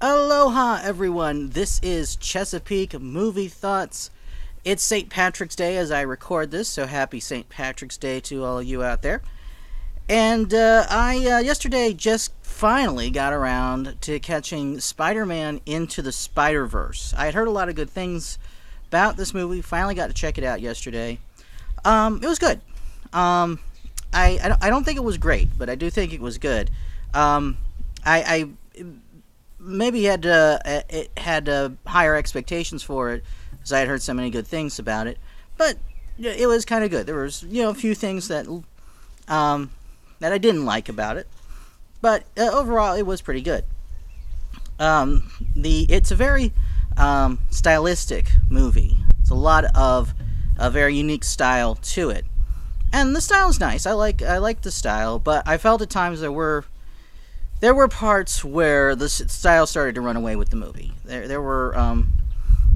Aloha, everyone. This is Chesapeake Movie Thoughts. It's St. Patrick's Day as I record this, so happy St. Patrick's Day to all of you out there. And I yesterday just finally got around to catching Spider-Man Into the Spider-Verse. I had heard a lot of good things about this movie. Finally got to check it out yesterday. It was good. I don't think it was great, but I do think it was good. I maybe had higher expectations for it because I had heard so many good things about it, but it was kind of good. There was a few things that I didn't like about it, but overall it was pretty good. It's a very stylistic movie. It's a lot of a very unique style to it, and the style is nice. I like the style, but I felt at times there were parts where the style started to run away with the movie. There were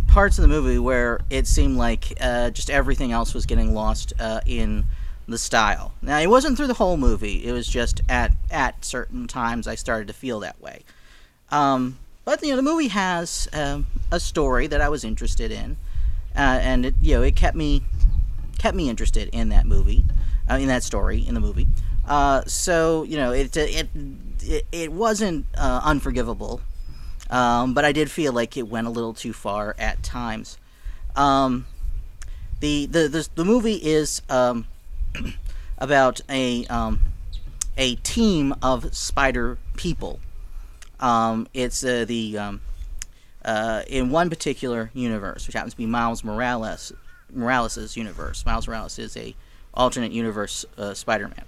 parts of the movie where it seemed like just everything else was getting lost in the style. Now, it wasn't through the whole movie. It was just at certain times I started to feel that way. But the movie has a story that I was interested in, and it kept me interested in that movie, in that story in the movie. So it wasn't unforgivable, but I did feel like it went a little too far at times. The movie is about a team of spider people. It's in one particular universe, which happens to be Miles Morales' universe. Miles Morales is a alternate universe Spider-Man.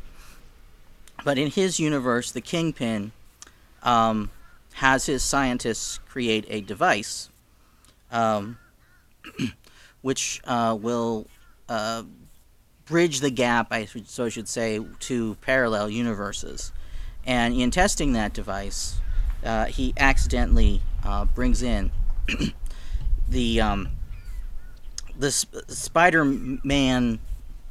But in his universe, the Kingpin has his scientists create a device which will bridge the gap, I should say, to parallel universes. And in testing that device, he accidentally brings in the Spider-Man,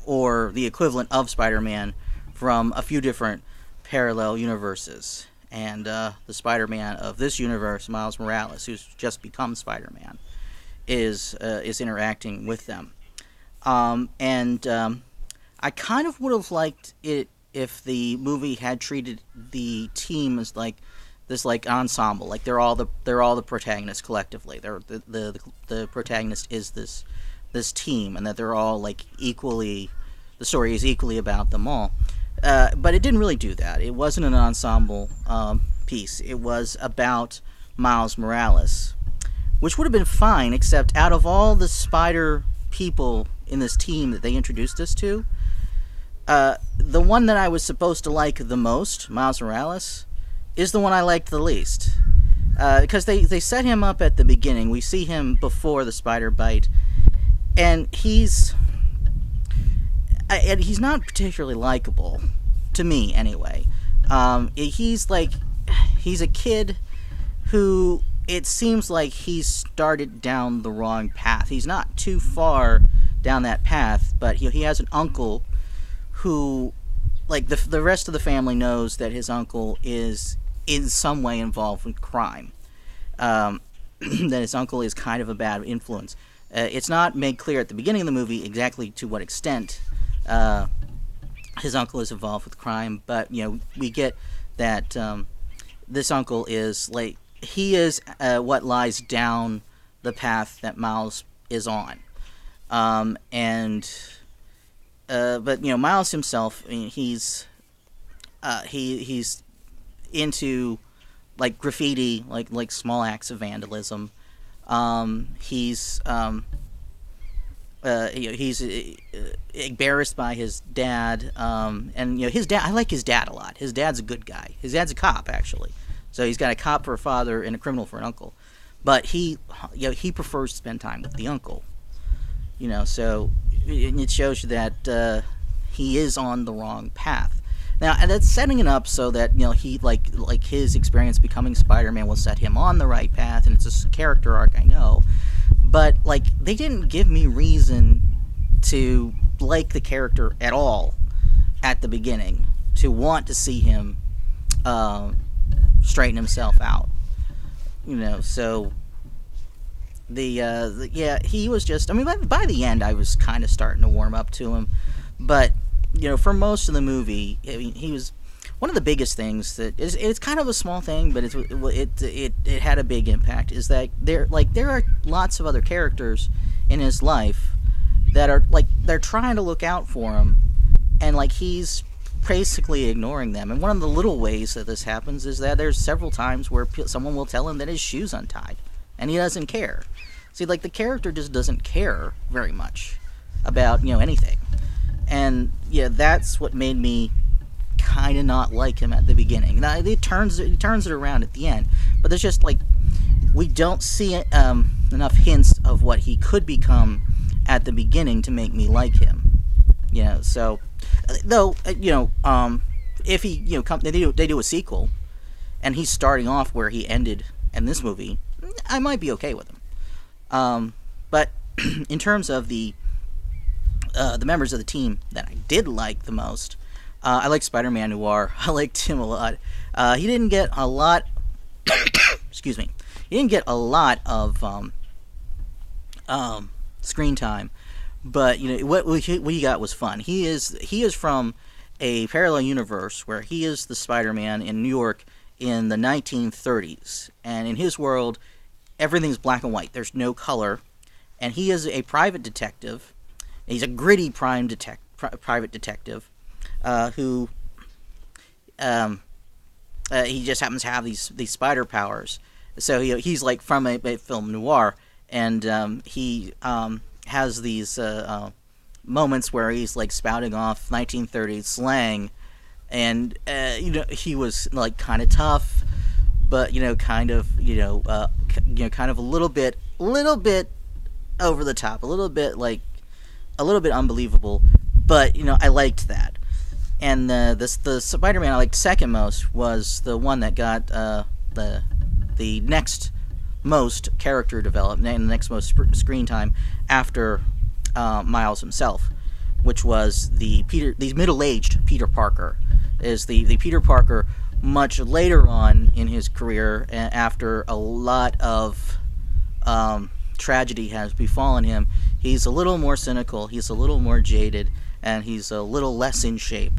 or the equivalent of Spider-Man, from a few different parallel universes. And the Spider-Man of this universe, Miles Morales, who's just become Spider-Man, is interacting with them. And I kind of would have liked it if the movie had treated the team as like this ensemble, like they're all the protagonists collectively. The protagonist is this team, and that they're all equally. The story is equally about them all. But it didn't really do that. It wasn't an ensemble piece. It was about Miles Morales, which would have been fine, except out of all the spider people in this team that they introduced us to, the one that I was supposed to like the most, Miles Morales, is the one I liked the least. Because they set him up at the beginning. We see him before the spider bite, and he's not particularly likable, to me anyway. He's a kid who, it seems like he's started down the wrong path. He's not too far down that path, but he has an uncle who, the rest of the family knows that his uncle is in some way involved with crime. That his uncle is kind of a bad influence. It's not made clear at the beginning of the movie exactly to what extent his uncle is involved with crime, but we get that this uncle is he is what lies down the path that Miles is on, but Miles himself, he's into graffiti, small acts of vandalism. He's embarrassed by his dad, and his dad. I like his dad a lot. His dad's a good guy. His dad's a cop, actually. So he's got a cop for a father and a criminal for an uncle. But he prefers to spend time with the uncle. So it shows you that he is on the wrong path. Now, and that's setting it up so that he his experience becoming Spider-Man will set him on the right path, and it's a character arc, I know. But they didn't give me reason to like the character at all at the beginning, to want to see him straighten himself out. So yeah, he was just. I mean, by the end, I was kind of starting to warm up to him, but for most of the movie, I mean, he was one of the biggest things that is. It's kind of a small thing, but it had a big impact. Is that there are lots of other characters in his life that are they're trying to look out for him, and he's basically ignoring them. And one of the little ways that this happens is that there's several times where someone will tell him that his shoe's untied, and he doesn't care. See, the character just doesn't care very much about anything, and yeah, that's what made me kind of not like him at the beginning. Now he turns it around at the end, but there's just we don't see enough hints of what he could become at the beginning to make me like him. So though if he they do a sequel, and he's starting off where he ended in this movie, I might be okay with him. But in terms of the members of the team that I did like the most, I like Spider-Man Noir. I liked him a lot. He didn't get a lot. Excuse me. He didn't get a lot of screen time, but what he got was fun. He is from a parallel universe where he is the Spider-Man in New York in the 1930s, and in his world, everything's black and white. There's no color, and he is a private detective. He's a gritty private detective who he just happens to have these spider powers. So he's from a film noir, and he has these moments where he's spouting off 1930s slang, and he was kind of tough, but kind of kind of a little bit over the top, a little bit unbelievable, but I liked that. And the Spider-Man I liked second most was the one that got the next most character development and the next most screen time after Miles himself, which was the middle-aged Peter Parker. Is the Peter Parker much later on in his career, after a lot of tragedy has befallen him. He's a little more cynical, he's a little more jaded, and he's a little less in shape.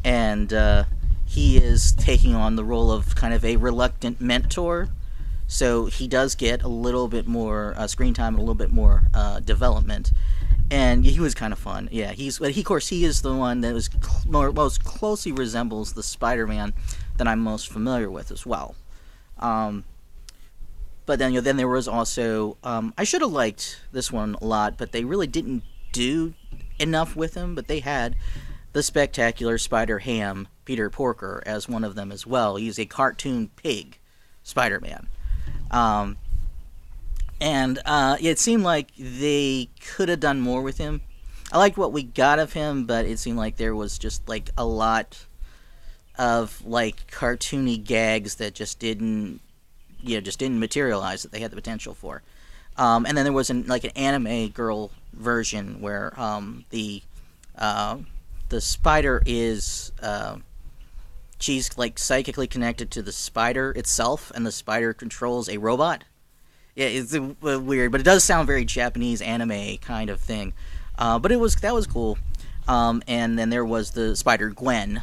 And he is taking on the role of kind of a reluctant mentor. So he does get a little bit more screen time and a little bit more development. And he was kind of fun. Yeah, of course, he is the one that most closely resembles the Spider-Man that I'm most familiar with as well. But then there was also, I should have liked this one a lot, but they really didn't do enough with him. But they had the spectacular Spider-Ham, Peter Porker, as one of them as well. He's a cartoon pig Spider-Man. And it seemed like they could have done more with him. I liked what we got of him, but it seemed like there was just a lot of cartoony gags that just didn't materialize that they had the potential for. And then there was an anime girl version where the spider is she's psychically connected to the spider itself, and the spider controls a robot. Yeah, it's weird, but it does sound very Japanese anime kind of thing. But that was cool. And then there was the Spider Gwen,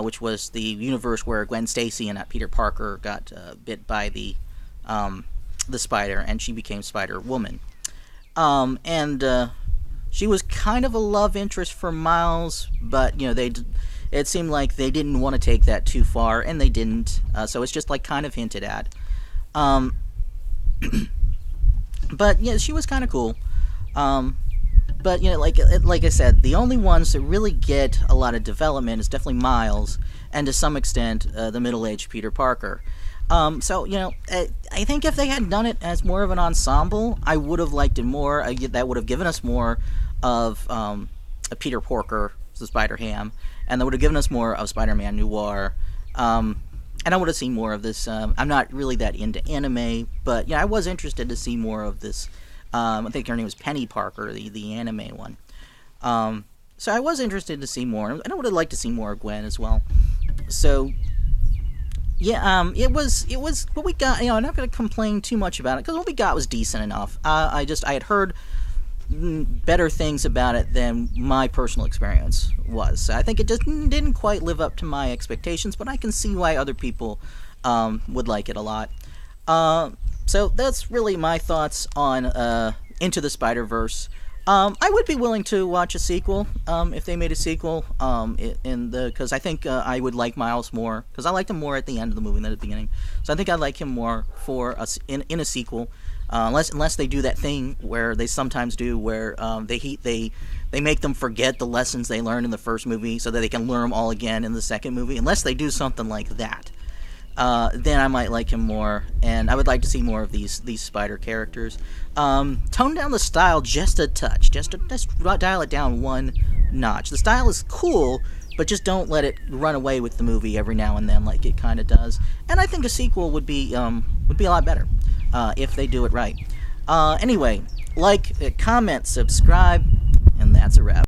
which was the universe where Gwen Stacy and Peter Parker got bit by the spider, and she became Spider Woman. And she was kind of a love interest for Miles, but it seemed like they didn't want to take that too far, and they didn't. So it's just kind of hinted at. But yeah, she was kind of cool. But like I said, the only ones that really get a lot of development is definitely Miles, and to some extent the middle-aged Peter Parker. So I think if they had done it as more of an ensemble, I would have liked it more. That would have given us more of a Peter Porker, the Spider-Ham, and that would have given us more of Spider-Man Noir. And I would have seen more of this. I'm not really that into anime, but I was interested to see more of this. I think her name was Penny Parker, the anime one. So I was interested to see more, and I would have liked to see more of Gwen as well. So Yeah, it was what we got. I'm not going to complain too much about it because what we got was decent enough. I had heard better things about it than my personal experience was. So I think it just didn't quite live up to my expectations, but I can see why other people would like it a lot. Uh, so that's really my thoughts on Into the Spider Verse. I would be willing to watch a sequel if they made a sequel. In the because I think I would like Miles more because I liked him more at the end of the movie than at the beginning. So I think I'd like him more for us in a sequel. Unless they do that thing where they sometimes do, where they make them forget the lessons they learned in the first movie, so that they can learn them all again in the second movie. Unless they do something like that, then I might like him more, and I would like to see more of these spider characters. Tone down the style just a touch, just dial it down one notch. The style is cool, but just don't let it run away with the movie every now and then like it kind of does. And I think a sequel would be a lot better if they do it right. Anyway, like, comment, subscribe, and that's a wrap.